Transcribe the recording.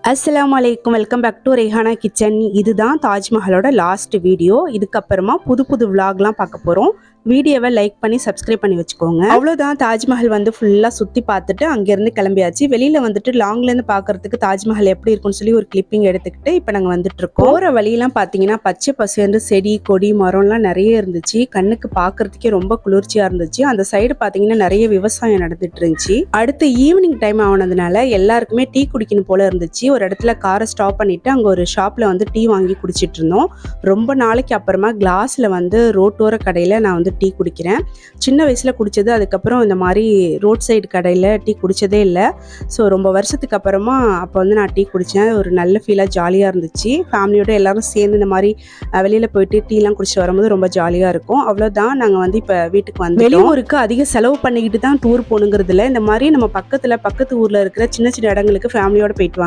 அஸ்ஸலாமு welcome back to Rehana kitchen. இதுதான் தாஜ்மஹலோட லாஸ்ட் வீடியோ. இதுக்கப்புறமா புது விலாக்லாம் பார்க்க போகிறோம். வீடியோவை லைக் பண்ணி சப்ஸ்கிரைப் பண்ணி வச்சுக்கோங்க. அவ்வளோதான், தாஜ்மஹல் வந்து ஃபுல்லாக சுற்றி பார்த்துட்டு அங்கேருந்து கிளம்பியாச்சு. வெளியில் வந்துட்டு லாங்லேருந்து பார்க்கறதுக்கு தாஜ்மஹல் எப்படி இருக்குன்னு சொல்லி ஒரு கிளிப்பிங் எடுத்துக்கிட்டு இப்போ நாங்கள் வந்துட்டு இருக்கோம். போகிற வழியெல்லாம் பார்த்தீங்கன்னா பச்சை பசேர்ந்து செடி கொடி மரம்லாம் நிறைய இருந்துச்சு. கண்ணுக்கு பார்க்கறதுக்கே ரொம்ப குளிர்ச்சியாக இருந்துச்சு. அந்த சைடு பார்த்தீங்கன்னா நிறைய விவசாயம் நடந்துட்டு இருந்துச்சு. அடுத்து ஈவினிங் டைம் ஆனதுனால எல்லாருக்குமே டீ குடிக்கணும் போல இருந்துச்சு. ஒரு இடத்துல காரை ஸ்டாப் பண்ணிட்டு அங்கே ஒரு ஷாப்பில் வந்து டீ வாங்கி குடிச்சிட்டு இருந்தோம். ரொம்ப நாளைக்கு அப்புறமா கிளாஸில் வந்து ரோட்டோர கடையில் நான் வந்து டீ குடிக்கிறேன். சின்ன வயசில் குடித்தது, அதுக்கப்புறம் இந்த மாதிரி ரோட் சைடு கடையில் டீ குடித்ததே இல்லை. ஸோ ரொம்ப வருஷத்துக்கு அப்புறமா அப்போ வந்து நான் டீ குடித்தேன். ஒரு நல்ல ஃபீலாக ஜாலியாக இருந்துச்சு. ஃபேமிலியோடு எல்லோரும் சேர்ந்து இந்த மாதிரி வெளியில் போயிட்டு டீலாம் குடிச்சிட்டு வரும்போது ரொம்ப ஜாலியாக இருக்கும். அவ்வளோதான், நாங்கள் வந்து இப்போ வீட்டுக்கு வந்து வெளியூருக்கு அதிக செலவு பண்ணிக்கிட்டு தான் டூர் போகணுங்கிறதுல இந்த மாதிரி நம்ம பக்கத்து ஊரில் இருக்கிற சின்ன சின்ன இடங்களுக்கு ஃபேமிலியோடு போயிட்டு வாங்க.